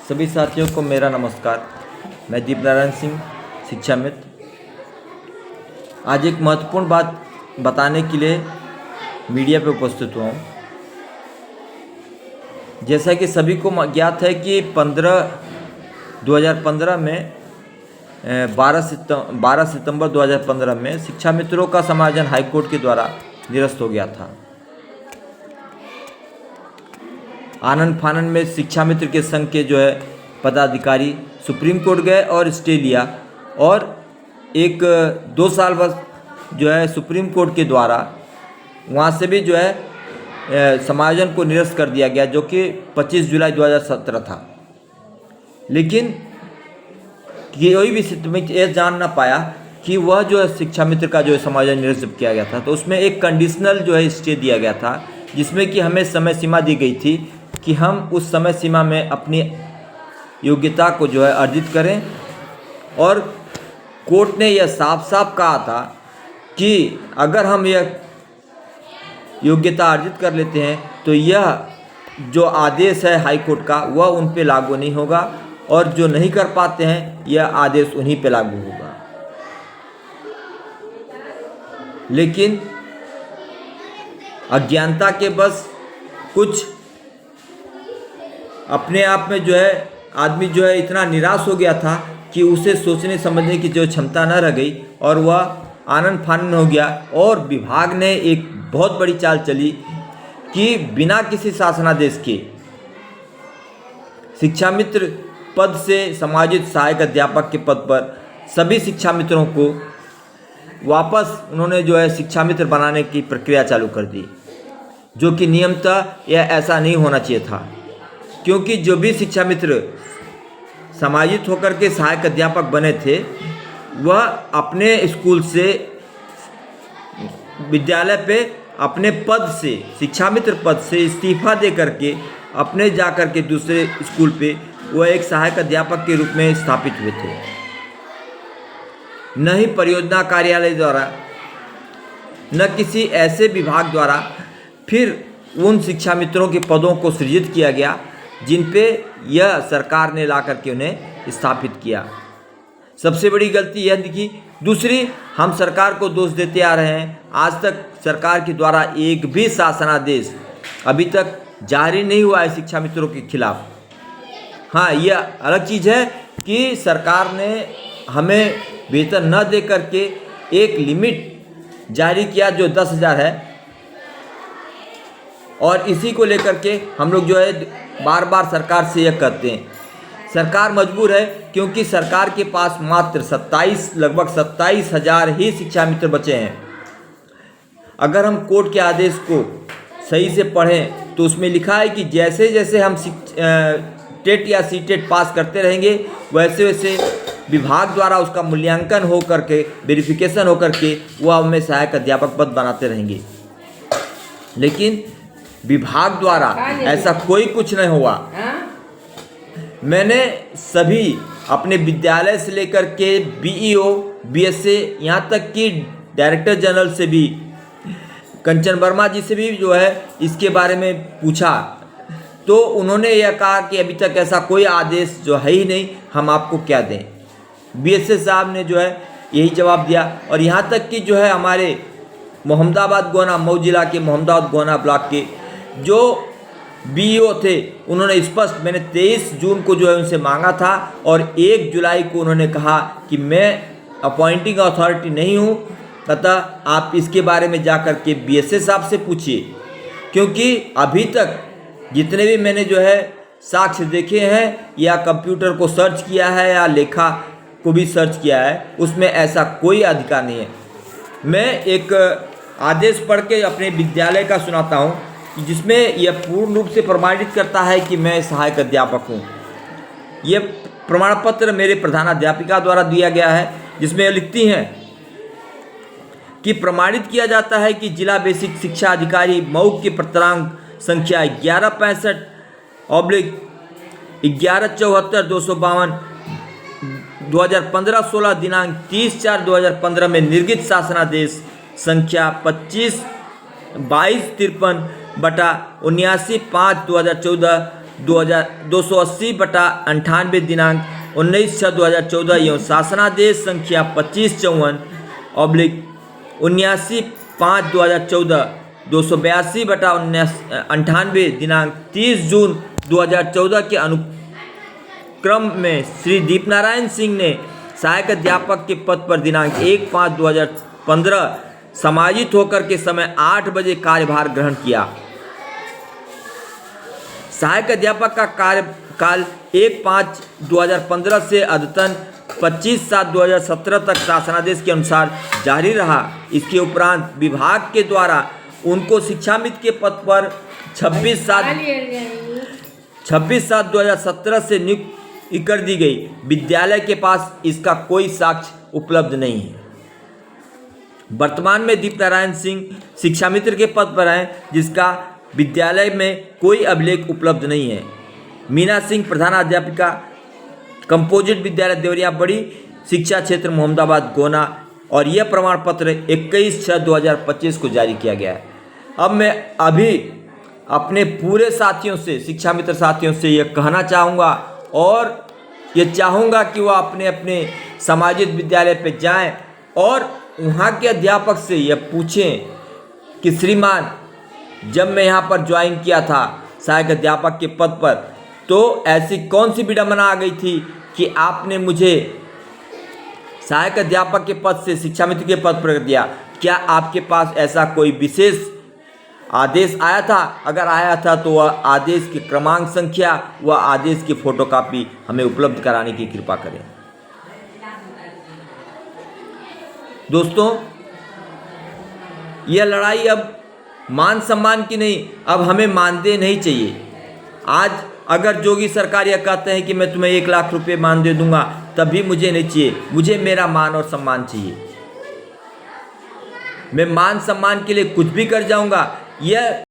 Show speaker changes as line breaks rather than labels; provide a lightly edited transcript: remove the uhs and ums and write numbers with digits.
सभी साथियों को मेरा नमस्कार। मैं दीप नारायण सिंह, शिक्षा मित्र। आज एक महत्वपूर्ण बात बताने के लिए मीडिया पे उपस्थित हुआ हूँ। जैसा कि सभी को ज्ञात है कि 2015 में 12 सितंबर 2015 में शिक्षा मित्रों का समायोजन हाईकोर्ट के द्वारा निरस्त हो गया था। आनन फानन में शिक्षा मित्र के संघ के पदाधिकारी सुप्रीम कोर्ट गए और स्टे लिया, और 2 साल बस सुप्रीम कोर्ट के द्वारा वहाँ से भी समायोजन को निरस्त कर दिया गया, जो कि 25 जुलाई 2017 था। लेकिन कोई भी शिक्षामित्र ये जान ना पाया कि वह शिक्षा मित्र का समायोजन निरस्त किया गया था। तो उसमें एक कंडीशनल स्टे दिया गया था, जिसमें कि हमें समय सीमा दी गई थी कि हम उस समय सीमा में अपनी योग्यता को अर्जित करें। और कोर्ट ने यह साफ साफ कहा था कि अगर हम यह योग्यता अर्जित कर लेते हैं तो यह जो आदेश है हाई कोर्ट का वह उन पे लागू नहीं होगा, और जो नहीं कर पाते हैं यह आदेश उन्हीं पे लागू होगा। लेकिन अज्ञानता के बस कुछ अपने आप में आदमी इतना निराश हो गया था कि उसे सोचने समझने की क्षमता न रह गई, और वह आनन फानन हो गया। और विभाग ने एक बहुत बड़ी चाल चली कि बिना किसी शासनादेश के शिक्षा मित्र पद से समायोजित सहायक अध्यापक के पद पर सभी शिक्षा मित्रों को वापस उन्होंने शिक्षा मित्र बनाने की प्रक्रिया चालू कर दी, जो कि नियमतः यह ऐसा नहीं होना चाहिए था। क्योंकि जो भी शिक्षा मित्र समायोजित होकर के सहायक अध्यापक बने थे, वह अपने स्कूल से विद्यालय पे अपने पद से, शिक्षा मित्र पद से इस्तीफा दे करके अपने जा कर के दूसरे स्कूल पे वह एक सहायक अध्यापक के रूप में स्थापित हुए थे। न ही परियोजना कार्यालय द्वारा, न किसी ऐसे विभाग द्वारा फिर उन शिक्षा मित्रों के पदों को सृजित किया गया जिन पे यह सरकार ने ला करके उन्हें स्थापित किया। सबसे बड़ी गलती यह दिखी। दूसरी, हम सरकार को दोष देते आ रहे हैं। आज तक सरकार के द्वारा एक भी शासनादेश अभी तक जारी नहीं हुआ है शिक्षा मित्रों के खिलाफ। हाँ, यह अलग चीज़ है कि सरकार ने हमें वेतन न दे करके एक लिमिट जारी किया जो 10,000 है, और इसी को लेकर के हम लोग बार बार सरकार से यह कहते हैं। सरकार मजबूर है, क्योंकि सरकार के पास मात्र लगभग 27,000 ही शिक्षा मित्र बचे हैं। अगर हम कोर्ट के आदेश को सही से पढ़ें तो उसमें लिखा है कि जैसे जैसे हम टेट या सीटेट पास करते रहेंगे, वैसे वैसे विभाग द्वारा उसका मूल्यांकन हो करके, वेरिफिकेशन हो करके वह हमें सहायक अध्यापक पद बनाते रहेंगे। लेकिन विभाग द्वारा ऐसा कोई कुछ नहीं हुआ। मैंने सभी अपने विद्यालय से लेकर के बीईओ, बीएसए, यहाँ तक कि डायरेक्टर जनरल से भी, कंचन वर्मा जी से भी इसके बारे में पूछा, तो उन्होंने यह कहा कि अभी तक ऐसा कोई आदेश है ही नहीं, हम आपको क्या दें। बीएसए साहब ने यही जवाब दिया। और यहाँ तक कि हमारे मोहम्मदाबाद गोना, मऊ जिला के मोहम्मदाबाद गोना ब्लॉक के जो बीईओ थे, उन्होंने स्पष्ट, मैंने 23 जून को उनसे मांगा था, और 1 जुलाई को उन्होंने कहा कि मैं अपॉइंटिंग अथॉरिटी नहीं हूँ, तथा आप इसके बारे में जा कर के बीएसए साहब से पूछिए। क्योंकि अभी तक जितने भी मैंने साक्ष्य देखे हैं, या कंप्यूटर को सर्च किया है या लेखा को भी सर्च किया है, उसमें ऐसा कोई अधिकार नहीं है। मैं एक आदेश पढ़ के अपने विद्यालय का सुनाता हूँ, जिसमें यह पूर्ण रूप से प्रमाणित करता है कि मैं सहायक अध्यापक हूँ। यह प्रमाण पत्र मेरे प्रधानाध्यापिका द्वारा दिया गया है, जिसमें यह लिखती हैं कि प्रमाणित किया जाता है कि जिला बेसिक शिक्षा अधिकारी मऊ के पत्रांक संख्या 1165/1174/252 2015-16 दिनांक 30/4/2015 में निर्गत शासनादेश संख्या 2253/79/5/2014 280/98 दिनांक 19/6/2014 एवं शासनादेश संख्या 2554/79/5/2014 282/98 दिनांक 30 जून 2014 के अनुक्रम में श्री दीपनारायण सिंह ने सहायक अध्यापक के पद पर दिनांक 1/5/2015 समाहित होकर के समय 8 बजे कार्यभार ग्रहण किया। सहायक अध्यापक का कार्यकाल 1/5/2015 से अद्यतन 25/7/2017 तक शासनादेश के अनुसार जारी रहा। इसके उपरांत विभाग के द्वारा उनको शिक्षामित्र के पद पर 26/7/2017 से नियुक्त कर दी गई। विद्यालय के पास इसका कोई साक्ष्य उपलब्ध नहीं है। वर्तमान में दीपनारायण सिंह शिक्षामित्र के पद पर हैं, जिसका विद्यालय में कोई अभिलेख उपलब्ध नहीं है। मीना सिंह प्रधानाध्यापिका, कंपोजिट विद्यालय देवरिया बड़ी, शिक्षा क्षेत्र मोहम्मदाबाद गोना, और यह प्रमाण पत्र 21/6/2025 को जारी किया गया है। अब मैं अपने पूरे साथियों से, शिक्षा मित्र साथियों से यह कहना चाहूँगा और ये चाहूँगा कि वह अपने अपने समाजित विद्यालय पे जाएं और वहाँ के अध्यापक से यह पूछें कि श्रीमान, जब मैं यहाँ पर ज्वाइन किया था सहायक अध्यापक के पद पर, तो ऐसी कौन सी विडंबना आ गई थी कि आपने मुझे सहायक अध्यापक के पद से शिक्षा मित्र के पद पर दिया? क्या आपके पास ऐसा कोई विशेष आदेश आया था? अगर आया था तो वह आदेश की क्रमांक संख्या, वह आदेश की फोटोकॉपी हमें उपलब्ध कराने की कृपा करें। दोस्तों, यह लड़ाई अब मान सम्मान की नहीं, अब हमें मानदेय नहीं चाहिए। आज अगर जोगी सरकार यह कहते हैं कि मैं तुम्हें 1 लाख रुपए मानदेय दूंगा, तब भी मुझे नहीं चाहिए। मुझे मेरा मान और सम्मान चाहिए। मैं मान सम्मान के लिए कुछ भी कर जाऊंगा। यह